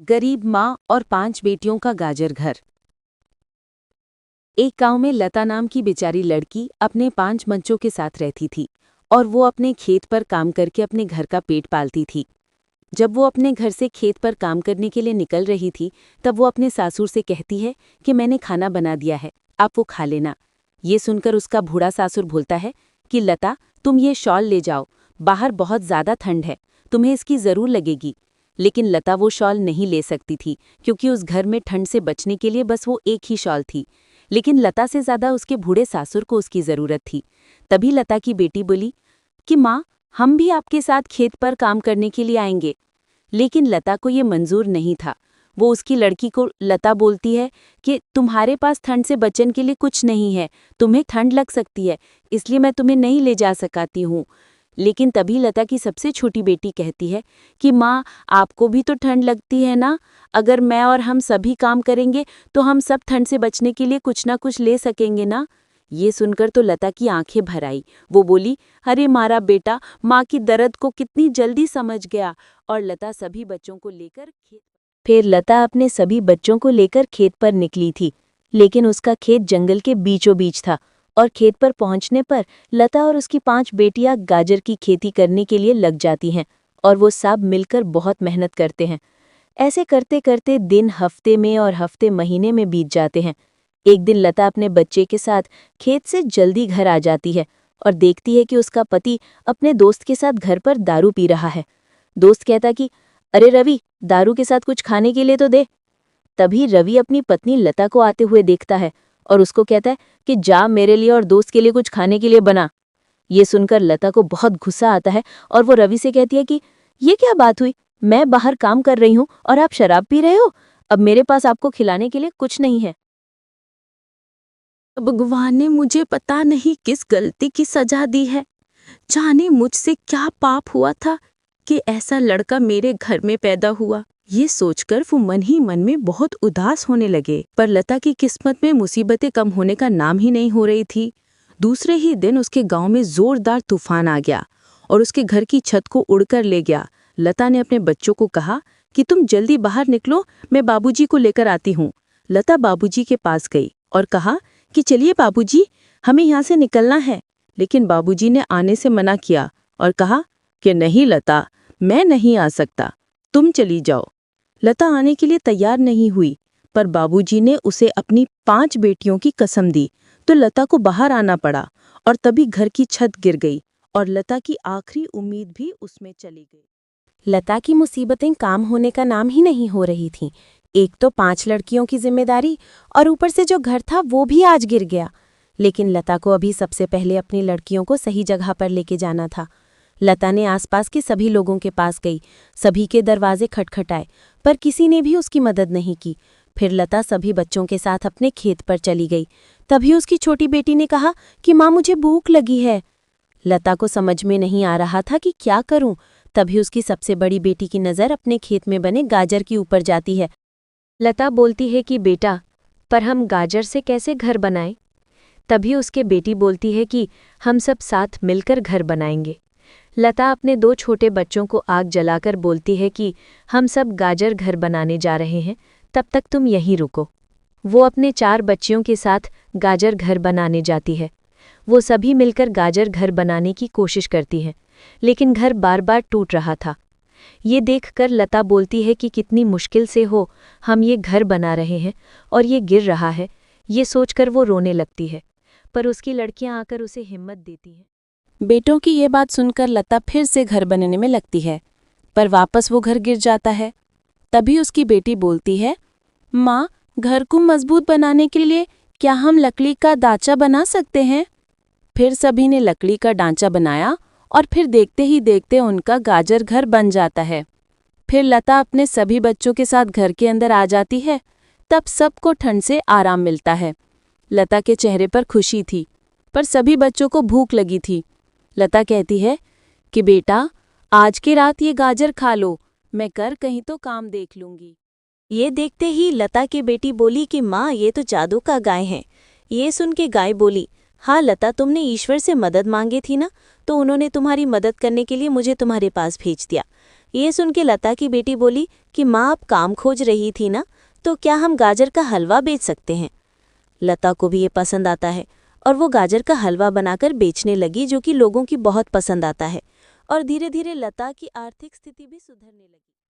गरीब माँ और 5 बेटियों का गाजर घर। एक गांव में लता नाम की बेचारी लड़की अपने 5 बच्चों के साथ रहती थी और वो अपने खेत पर काम करके अपने घर का पेट पालती थी। जब वो अपने घर से खेत पर काम करने के लिए निकल रही थी, तब वो अपने सासुर से कहती है कि मैंने खाना बना दिया है, आप वो खा लेना। ये सुनकर उसका बूढ़ा सासुर बोलता है कि लता, तुम ये शॉल ले जाओ, बाहर बहुत ज़्यादा ठंड है, तुम्हें इसकी ज़रूर लगेगी। लेकिन लता वो शॉल नहीं ले सकती थी, क्योंकि उस घर में ठंड से बचने के लिए बस वो एक ही शॉल थी। लेकिन लता से ज़्यादा उसके बूढ़े सासुर को उसकी ज़रूरत थी। तभी लता की बेटी बोली कि माँ, हम भी आपके साथ खेत पर काम करने के लिए आएंगे। लेकिन लता को ये मंजूर नहीं था। वो उसकी लड़की को लता बोलती है कि तुम्हारे पास ठंड से बचने के लिए कुछ नहीं है, तुम्हें ठंड लग सकती है, इसलिए मैं तुम्हें नहीं ले जा सकाती हूँ। लेकिन तभी लता की सबसे छोटी बेटी कहती है कि माँ, आपको भी तो ठंड लगती है ना, अगर मैं और हम सभी काम करेंगे तो हम सब ठंड से बचने के लिए कुछ ना कुछ ले सकेंगे ना। ये सुनकर तो लता की आंखें भर आई। वो बोली, अरे मारा बेटा माँ की दर्द को कितनी जल्दी समझ गया। और लता सभी बच्चों को लेकर फिर लता अपने सभी बच्चों को लेकर खेत पर निकली थी। लेकिन उसका खेत जंगल के बीचों बीच था और खेत पर पहुंचने पर लता और उसकी 5 बेटियां गाजर की खेती करने के लिए लग जाती हैं और वो सब मिलकर बहुत मेहनत करते हैं। ऐसे करते करते दिन हफ्ते में और हफ्ते महीने में बीत जाते हैं। एक दिन लता अपने बच्चे के साथ खेत से जल्दी घर आ जाती है और देखती है कि उसका पति अपने दोस्त के साथ घर पर दारू पी रहा है। दोस्त कहता कि अरे रवि, दारू के साथ कुछ खाने के लिए तो दे। तभी रवि अपनी पत्नी लता को आते हुए देखता है और उसको कहता है कि जा मेरे लिए और दोस्त के लिए कुछ खाने के लिए बना। ये सुनकर लता को बहुत गुस्सा आता है और वो रवि से कहती है कि ये क्या बात हुई, मैं बाहर काम कर रही हूँ और आप शराब पी रहे हो, अब मेरे पास आपको खिलाने के लिए कुछ नहीं है। भगवान ने मुझे पता नहीं किस गलती की सजा दी है। जाने मुझसे क्या पाप हुआ था कि ऐसा लड़का मेरे घर में पैदा हुआ। ये सोचकर वो मन ही मन में बहुत उदास होने लगे। पर लता की किस्मत में मुसीबतें कम होने का नाम ही नहीं हो रही थी। दूसरे ही दिन उसके गांव में जोरदार तूफान आ गया और उसके घर की छत को उड़कर ले गया। लता ने अपने बच्चों को कहा कि तुम जल्दी बाहर निकलो, मैं बाबूजी को लेकर आती हूँ। लता बाबूजी के पास गई और कहा कि चलिए बाबूजी, हमें यहाँ से निकलना है। लेकिन बाबूजी ने आने से मना किया और कहा कि नहीं लता, मैं नहीं आ सकता, तुम चली जाओ। लता आने के लिए तैयार नहीं हुई, पर बाबूजी ने उसे अपनी 5 बेटियों की कसम दी, तो लता को बाहर आना पड़ा और तभी घर की छत गिर गई और लता की आखिरी उम्मीद भी उसमें चली गई। लता की मुसीबतें काम होने का नाम ही नहीं हो रही थीं। एक तो 5 लड़कियों की जिम्मेदारी और ऊपर से जो घर था वो भी आज गिर गया। लेकिन लता को अभी सबसे पहले अपनी लड़कियों को सही जगह पर लेके जाना था। लता ने आसपास के सभी लोगों के पास गई, सभी के दरवाजे खटखटाए, पर किसी ने भी उसकी मदद नहीं की। फिर लता सभी बच्चों के साथ अपने खेत पर चली गई। तभी उसकी छोटी बेटी ने कहा कि माँ, मुझे भूख लगी है। लता को समझ में नहीं आ रहा था कि क्या करूं। तभी उसकी सबसे बड़ी बेटी की नज़र अपने खेत में बने गाजर के ऊपर जाती है। लता बोलती है कि बेटा, पर हम गाजर से कैसे घर बनाएं? तभी उसके बेटी बोलती है कि हम सब साथ मिलकर घर बनाएंगे। लता अपने 2 छोटे बच्चों को आग जलाकर बोलती है कि हम सब गाजर घर बनाने जा रहे हैं, तब तक तुम यहीं रुको। वो अपने 4 बच्चियों के साथ गाजर घर बनाने जाती है। वो सभी मिलकर गाजर घर बनाने की कोशिश करती हैं, लेकिन घर बार बार टूट रहा था। ये देखकर लता बोलती है कि कितनी मुश्किल से हो हम ये घर बना रहे हैं और ये गिर रहा है। ये सोचकर वो रोने लगती है, पर उसकी लड़कियां आकर उसे हिम्मत देती हैं। बेटों की ये बात सुनकर लता फिर से घर बनाने में लगती है, पर वापस वो घर गिर जाता है। तभी उसकी बेटी बोलती है, माँ, घर को मजबूत बनाने के लिए क्या हम लकड़ी का ढांचा बना सकते हैं? फिर सभी ने लकड़ी का ढांचा बनाया और फिर देखते ही देखते उनका गाजर घर बन जाता है। फिर लता अपने सभी बच्चों के साथ घर के अंदर आ जाती है। तब सबको ठंड से आराम मिलता है। लता के चेहरे पर खुशी थी, पर सभी बच्चों को भूख लगी थी। लता कहती है कि बेटा, आज की रात ये गाजर खा लो, मैं कर कहीं तो काम देख लूंगी। ये देखते ही लता की बेटी बोली कि माँ, ये तो जादू का गाय है। ये सुन के गाय बोली, हाँ लता, तुमने ईश्वर से मदद मांगी थी ना, तो उन्होंने तुम्हारी मदद करने के लिए मुझे तुम्हारे पास भेज दिया। ये सुन के लता की बेटी बोली कि माँ अब काम खोज रही थी ना, तो क्या हम गाजर का हलवा बेच सकते हैं। लता को भी ये पसंद आता है और वो गाजर का हलवा बनाकर बेचने लगी, जो कि लोगों की बहुत पसंद आता है। और धीरे धीरे लता की आर्थिक स्थिति भी सुधरने लगी।